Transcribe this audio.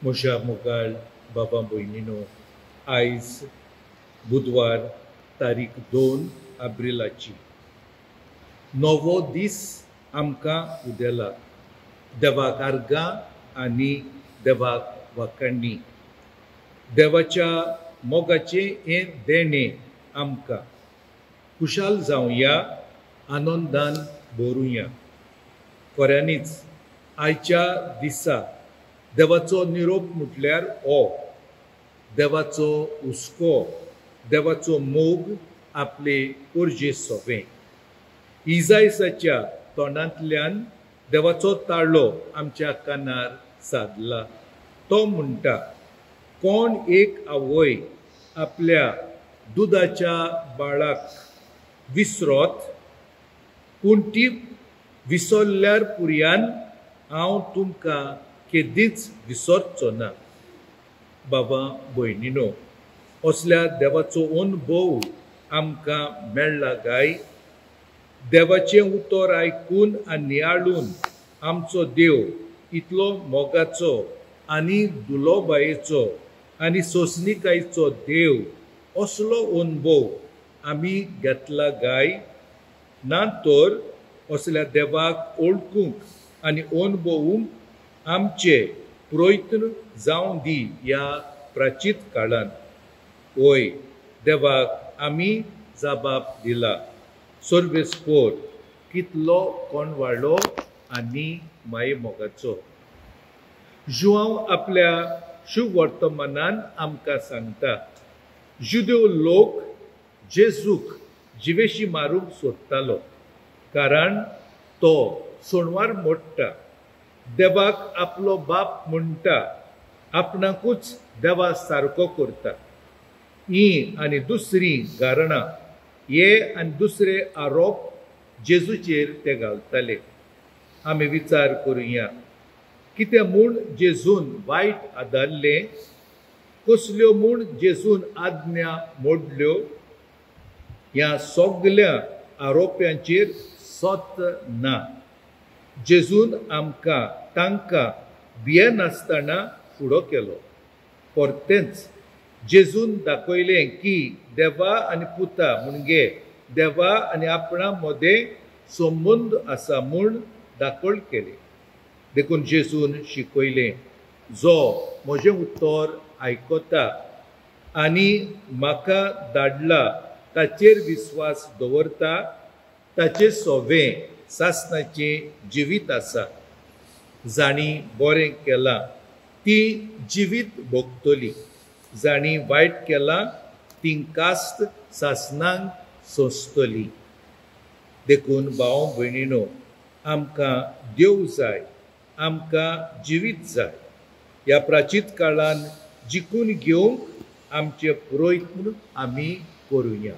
म्हज्या मोगाळ बाबा भयणीनो, आयज बुधवार तारीख 2 एप्रिलाची नवो दीस आमकां उदेला. देवाक आर्गां आनी देवाक वाखाणणी. देवाच्या मोगाचे हे देणे आमकां खुशाल जावया, आनंदान भरुया. खऱ्यांनीच आयच्या दिसा देवाचो निरोप म्हटल्यार हो. देवाचो हुस्को, देवाचो मोग आपले पोरजे सोबे. इजायसाच्या तोंडांतल्यान देवाचो ताळो आमच्या कानार सादला. तो म्हणटा, कोण एक आवय आपल्या दुदाच्या बाळाक विसरोत, पूण ती विसरल्यार पुर्यान हांव तुमकां केदींच विसरचो ना. बाबा भयणीनो, असल्या देवाचो अनुभव आमकां मेळ्ळा काय? देवाचें उतर आयकून आनी नियाळून आमचो देव इतलो मोगाचो आनी दुलोबायेचो आनी सोंसणीकायेचो देव असलो अनुभव आमी घेतला काय? ना तर असल्या देवाक ओळखूंक आनी अनुभवूंक आमचे प्रयत्न जावं दी ह्या प्राचीत काळांत. ओय, देवाक आमी जबाब दिला. सर्वेस्पर कितलो कोणवाळो आनी माये मोगाचो. जुआंव आपल्या शुभ वर्तमानान आमकां सांगता, जुदेव लोक जेजूक जिवेशी मारूंक सोदतालो, कारण तो सोणवार मोडटा, देवाक आपलो बाप म्हणटा, आपणाकूच देवा सारको करता. ही आनी दुसरी गारणां, हे आनी दुसरे आरोप जेजूचेर ते घालताले. आमी विचार करुया, कितें म्हूण जेजून वायट आदारलें? कसल्यो म्हूण जेजून आज्ञा मोडल्यो? ह्या सगळ्या आरोप्यांचेर सत ना. जेजून आमकां तांकां भियेनासतना फुडो केलो. परतेंच जेजून दाखयलें की देवा आनी पुता म्हणजे देवा आनी आपणा मदें संबंद आसा म्हूण दाखोळ केली. देखून जेजून शिकयलें, जो म्हजें उतर आयकता आनी म्हाका धाडला ताचेर विस्वास दवरता, ताचें सोबें सासणाचें जिवीत आसा. जाणी बरें केलां ती जिवीत भोगतली, जाणी वायट केलां ती कास्त सासणांक सोंसतली. देखून भाव भयणीनो, आमकां देव जाय, आमकां जिवीत जाय. ह्या प्राचीत काळान जिखून घेवंक आमचे प्रयत्न आमी करुया.